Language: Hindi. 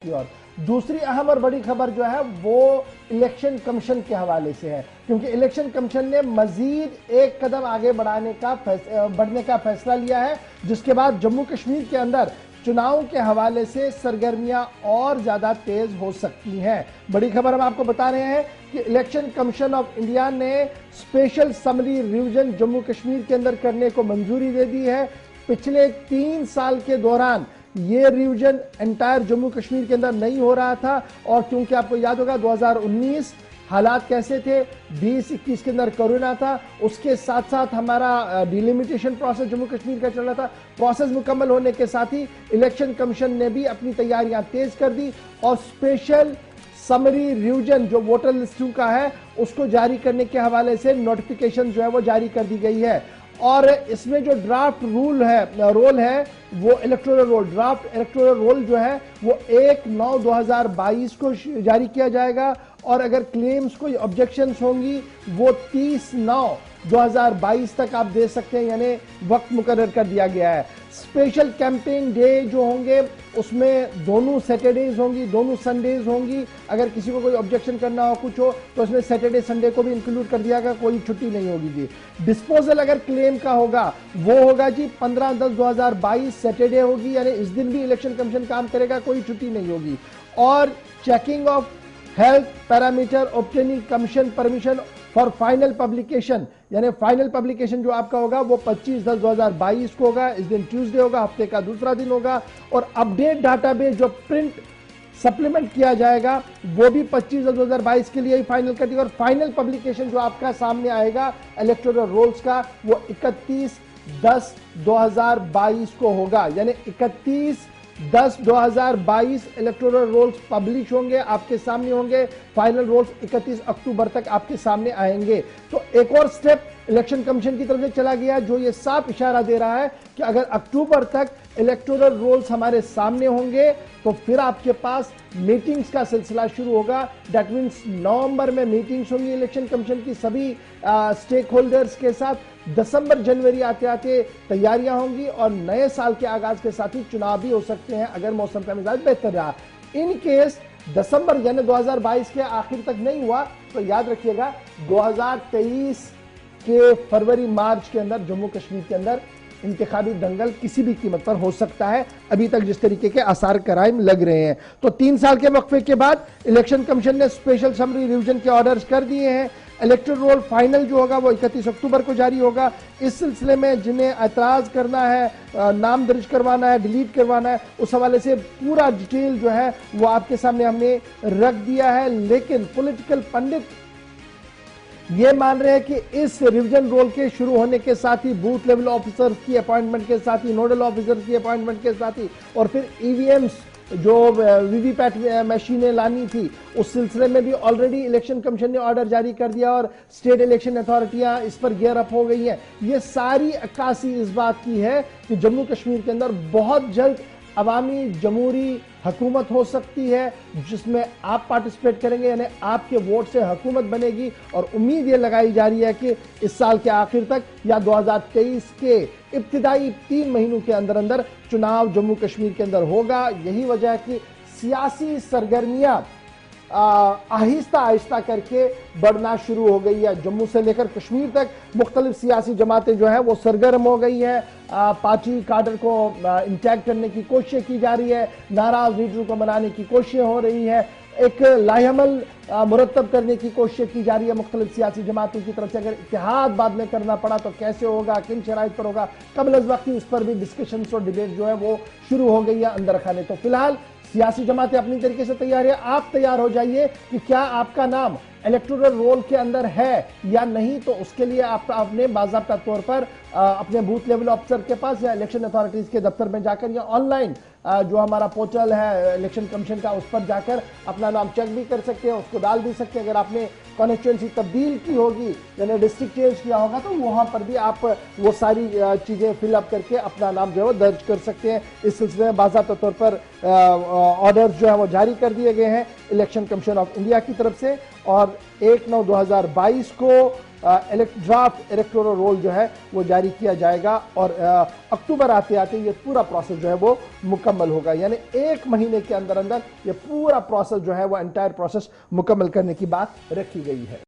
की ओर दूसरी अहम और बड़ी खबर जो है वो इलेक्शन कमीशन के हवाले से है, क्योंकि इलेक्शन कमीशन ने मजीद एक कदम आगे बढ़ने का फैसला लिया है, जिसके बाद जम्मू कश्मीर के अंदर चुनाव के हवाले से सरगर्मियां और ज्यादा तेज हो सकती हैं। बड़ी खबर हम आपको बता रहे हैं कि इलेक्शन कमीशन ऑफ इंडिया ने special summary revision Jammu Kashmir के अंदर करने को मंजूरी दे दी है। पिछले 3 साल के दौरान ये रिवीजन एंटायर जम्मू कश्मीर के अंदर नहीं हो रहा था, और क्योंकि आपको याद होगा 2019 हालात कैसे थे, 20-21 के अंदर कोरोना था, उसके साथ साथ हमारा डिलिमिटेशन प्रोसेस जम्मू कश्मीर का चल रहा था। प्रोसेस मुकम्मल होने के साथ ही इलेक्शन कमीशन ने भी अपनी तैयारियां तेज कर दी और स्पेशल समरी रिवीजन जो वोटर लिस्टों का है उसको जारी करने के हवाले से नोटिफिकेशन जो है वो जारी कर दी गई है। और इसमें जो ड्राफ्ट रोल है वो electoral roll, draft electoral roll जो है वो 1/9/2022 को जारी किया जाएगा, और अगर क्लेम्स कोई ऑब्जेक्शंस होंगी वो 30/9/2022 तक आप दे सकते हैं, यानी वक्त मुकर्रर कर दिया गया है। स्पेशल कैंपेन डे जो होंगे उसमें दोनों सैटरडेज होंगी, दोनों संडेज होंगी। अगर किसी को कोई ऑब्जेक्शन करना हो, कुछ हो, तो उसमें सैटरडे संडे को भी इंक्लूड कर दिया गया, कोई छुट्टी नहीं होगी जी। डिस्पोजल अगर क्लेम का होगा वो होगा जी 15/10/2022 सैटरडे होगी, यानी इस दिन भी इलेक्शन कमीशन काम करेगा, कोई छुट्टी नहीं होगी। और checking of health parameter obtaining commission permission for final publication, यानी फाइनल पब्लिकेशन जो आपका होगा वो 25/10/2022 को होगा, इस दिन ट्यूसडे होगा, हफ्ते का दूसरा दिन होगा। और अपडेट डाटाबेस जो प्रिंट सप्लीमेंट किया जाएगा वो भी 25/10/2022 के लिए ही फाइनल कर दिया। और फाइनल पब्लिकेशन जो आपका सामने आएगा इलेक्टोरल रोल्स का वो 31/10/2022 को होगा, यानी 31/10/2022 इलेक्टोरल रोल्स पब्लिश होंगे, आपके सामने होंगे। फाइनल रोल्स 31 अक्टूबर तक आपके सामने आएंगे। तो एक और स्टेप इलेक्शन कमीशन की तरफ से चला गया जो ये साफ इशारा दे रहा है कि अगर अक्टूबर तक इलेक्टोरल रोल्स हमारे सामने होंगे तो फिर आपके पास मीटिंग्स का सिलसिला शुरू होगा। दैट मीन्स नवंबर में मीटिंग्स होंगी इलेक्शन कमीशन की सभी स्टेक होल्डर्स के साथ। दिसंबर जनवरी आते आते तैयारियां होंगी और नए साल के आगाज के साथ ही चुनाव भी हो सकते हैं अगर मौसम का मिजाज बेहतर रहा। इन केस दिसंबर यानी 2022 के आखिर तक नहीं हुआ तो याद रखिएगा 2023 के फरवरी मार्च के अंदर जम्मू कश्मीर के अंदर इंतखाबी दंगल किसी भी कीमत पर हो सकता है, अभी तक जिस तरीके के आसार कराइम लग रहे हैं। तो 3 साल के वक्फे के बाद इलेक्शन कमीशन ने स्पेशल समरी रिवीजन के ऑर्डर्स कर दिए हैं। इलेक्टोरल रोल फाइनल जो होगा वो 31 अक्टूबर को जारी होगा। इस सिलसिले में जिन्हें एतराज करना है, नाम दर्ज करवाना है, डिलीट करवाना है, उस हवाले से पूरा डिटेल जो है वो आपके सामने हमने रख दिया है। लेकिन पॉलिटिकल पंडित ये मान रहे हैं कि इस रिवीजन रोल के शुरू होने के साथ ही बूथ लेवल ऑफिसर्स की अपॉइंटमेंट के साथ ही, नोडल ऑफिसर्स की अपॉइंटमेंट के साथ ही, और फिर ईवीएम्स जो वीवीपैट मशीनें लानी थी उस सिलसिले में भी ऑलरेडी इलेक्शन कमीशन ने ऑर्डर जारी कर दिया और स्टेट इलेक्शन अथॉरिटियां इस पर गियर अप हो गई हैं। ये सारी अक्कासी इस बात की है कि जम्मू कश्मीर के अंदर बहुत जल्द अवामी जमहूरी हुकूमत हो सकती है जिसमें आप पार्टिसिपेट करेंगे, यानी आपके वोट से हुकूमत बनेगी। और उम्मीद ये लगाई जा रही है कि इस साल के आखिर तक या 2023 के इब्तिदाई 3 महीनों के अंदर अंदर चुनाव जम्मू कश्मीर के अंदर होगा। यही वजह है कि सियासी सरगर्मियां आहिस्ता आहिस्ता करके बढ़ना शुरू हो गई है। जम्मू से लेकर कश्मीर तक मुख्तलिफ सियासी जमातें जो है वो सरगर्म हो गई हैं। पार्टी काडर को इंटैक्ट करने की कोशिश की जा रही है, नाराज लीडरों को मनाने की कोशिश हो रही है, एक लाहेमल मुरतब करने की कोशिश की जा रही है मुख्तलिफ सियासी जमातों की तरफ से। अगर इत्तेहाद बाद में करना पड़ा तो कैसे होगा, किन शराइत पर होगा, कबल अज़ वक्त इस पर भी डिस्कशन और डिबेट जो है वो शुरू हो गई है अंदर खाने। तो फिलहाल सियासी जमातें अपनी तरीके से तैयार है, आप तैयार हो जाइए कि क्या आपका नाम इलेक्टोरल रोल के अंदर है या नहीं। तो उसके लिए आप अपने बाज़ाब्ता तौर पर अपने बूथ लेवल ऑफिसर के पास या इलेक्शन अथॉरिटीज के दफ्तर में जाकर या ऑनलाइन जो हमारा पोर्टल है इलेक्शन कमीशन का उस पर जाकर अपना नाम चेक भी कर सकते हैं, उसको डाल भी सकते हैं। अगर आपने कॉन्स्टिट्यूएंसी तब्दील की होगी यानी डिस्ट्रिक्ट चेंज किया होगा तो वहां पर भी आप वो सारी चीजें फिलअप करके अपना नाम जो है दर्ज कर सकते हैं। इस सिलसिले में बाज़ाब्ता तौर पर ऑर्डर्स जो है वो जारी कर दिए गए हैं इलेक्शन कमीशन ऑफ इंडिया की तरफ से। और 1/9/2022 को ड्राफ्ट इलेक्टोरल रोल जो है वो जारी किया जाएगा और अक्टूबर आते आते ये पूरा प्रोसेस जो है वो मुकम्मल होगा। यानी 1 महीने के अंदर अंदर ये पूरा प्रोसेस जो है वो एंटायर प्रोसेस मुकम्मल करने की बात रखी गई है।